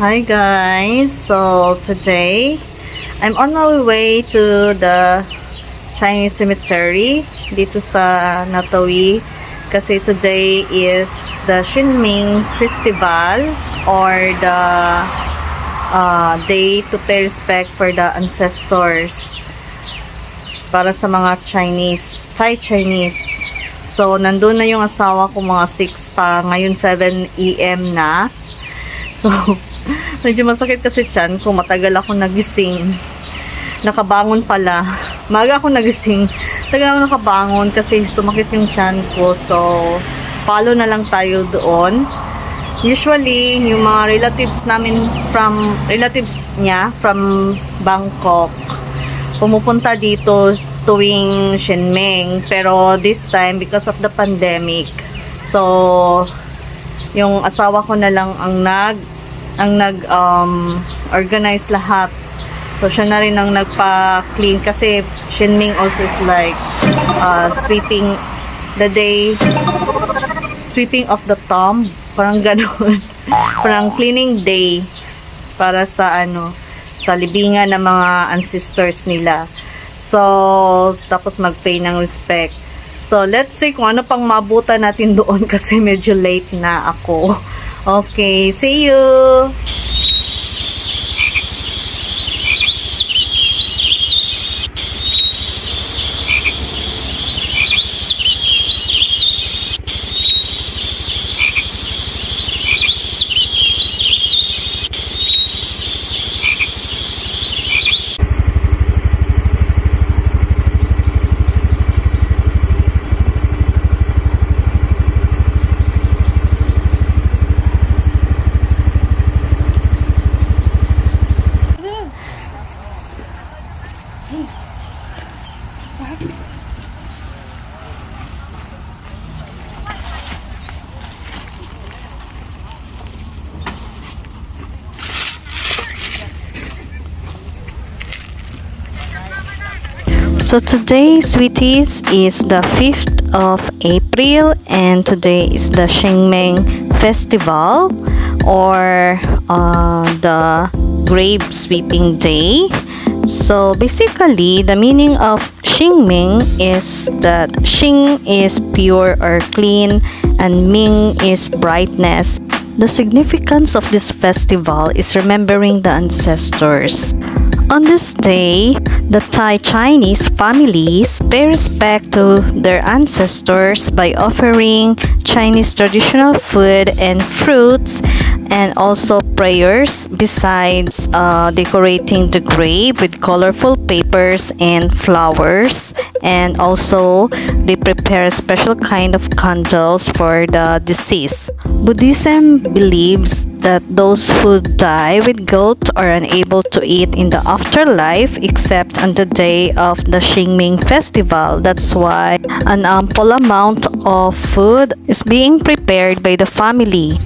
Hi guys, so today I'm on my way to the Chinese cemetery dito sa Natawi kasi today is the Qīngmíng Festival or the day to pay respect for the ancestors para sa mga Thai Chinese. So nandun na yung asawa ko mga 6 pa, ngayon 7 AM na. So medyo masakit kasi tiyan ko, matagal ako nagising. Nakabangon pala. Maga ako nagising. Tagal ako nakabangon kasi sumakit yung tiyan ko. So follow na lang tayo doon. Usually, yung mga relatives niya from Bangkok, pumupunta dito tuwing Qīngmíng. Pero this time, because of the pandemic, so yung asawa ko na lang ang organize lahat. So siya na rin ang nagpa-clean kasi Qīngmíng also is like sweeping the day, sweeping of the tomb, parang ganoon. Parang cleaning day para sa sa libingan ng mga ancestors nila. So tapos mag-pay ng respect. So let's see kung ano pang mabutan natin doon kasi medyo late na ako. Okay, see you. So today, sweeties, is the 5th of April and today is the Qīngmíng Festival or the grave sweeping day. So basically, the meaning of Qīngmíng is that Qing is pure or clean and Ming is brightness. The significance of this festival is remembering the ancestors. On this day, the Thai Chinese families pay respect to their ancestors by offering Chinese traditional food and fruits and also prayers, besides decorating the grave with colorful papers and flowers, and also they prepare a special kind of candles for the deceased. Buddhism believes that those who die with guilt are unable to eat in the afterlife except on the day of the Qīngmíng Festival. That's why an ample amount of food is being prepared by the family.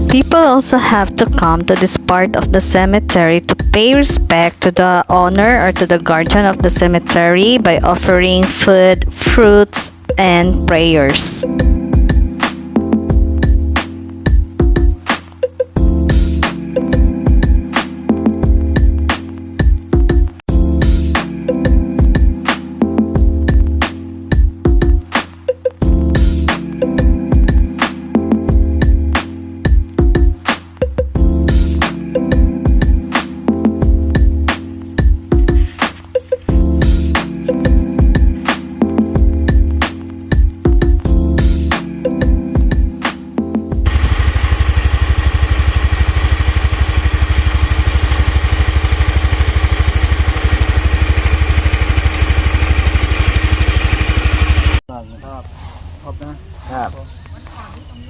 People also have to come to this part of the cemetery to pay respect to the owner or to the guardian of the cemetery by offering food, fruits, and prayers.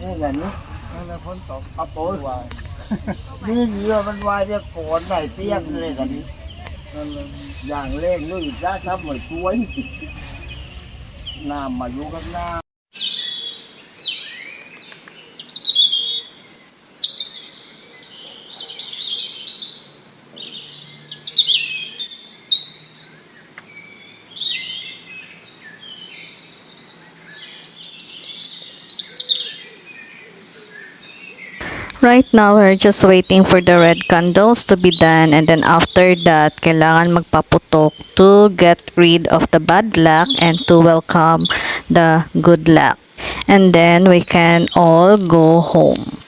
นี่อย่างนี้ฝนตกเอาโป้ยวายนี่เหยื่อมันวายเนี่ยโกนไหนเตี้ยงเลยกันนี้อย่างเล่งลุยจ้าทำเหมือนช่วยน้ำมาอยู่ข้างหน้า Right now, we're just waiting for the red candles to be done, and then after that, kailangan magpaputok to get rid of the bad luck and to welcome the good luck. And then we can all go home.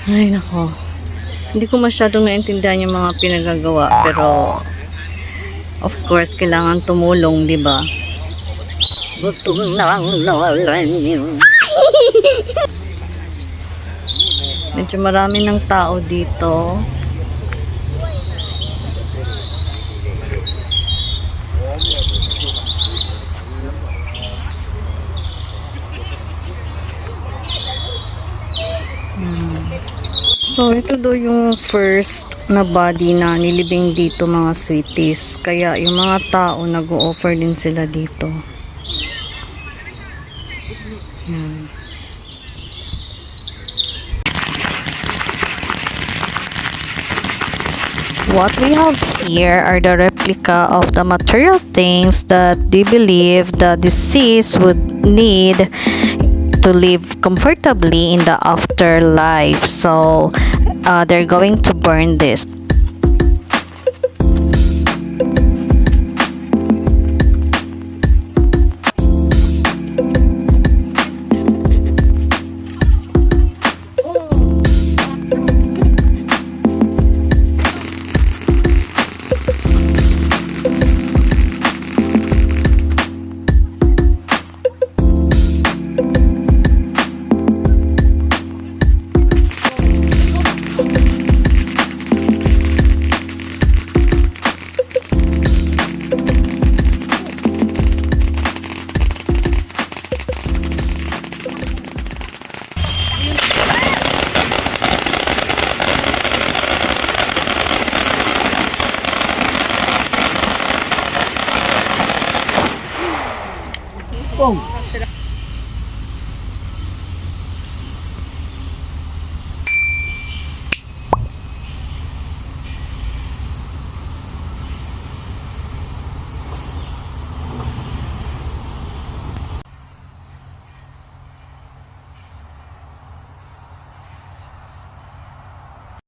Ay, nako. Hindi ko masyadong naintindihan yung mga pinagagawa, pero of course, kailangan tumulong, di ba? Medyo marami ng tao dito. So, ito daw yung first na body na nilibing dito, mga sweeties. Kaya yung mga tao nag-o-offer din sila dito. Yan. What we have here are the replica of the material things that they believe the deceased would need to live comfortably in the afterlife. So they're going to burn this.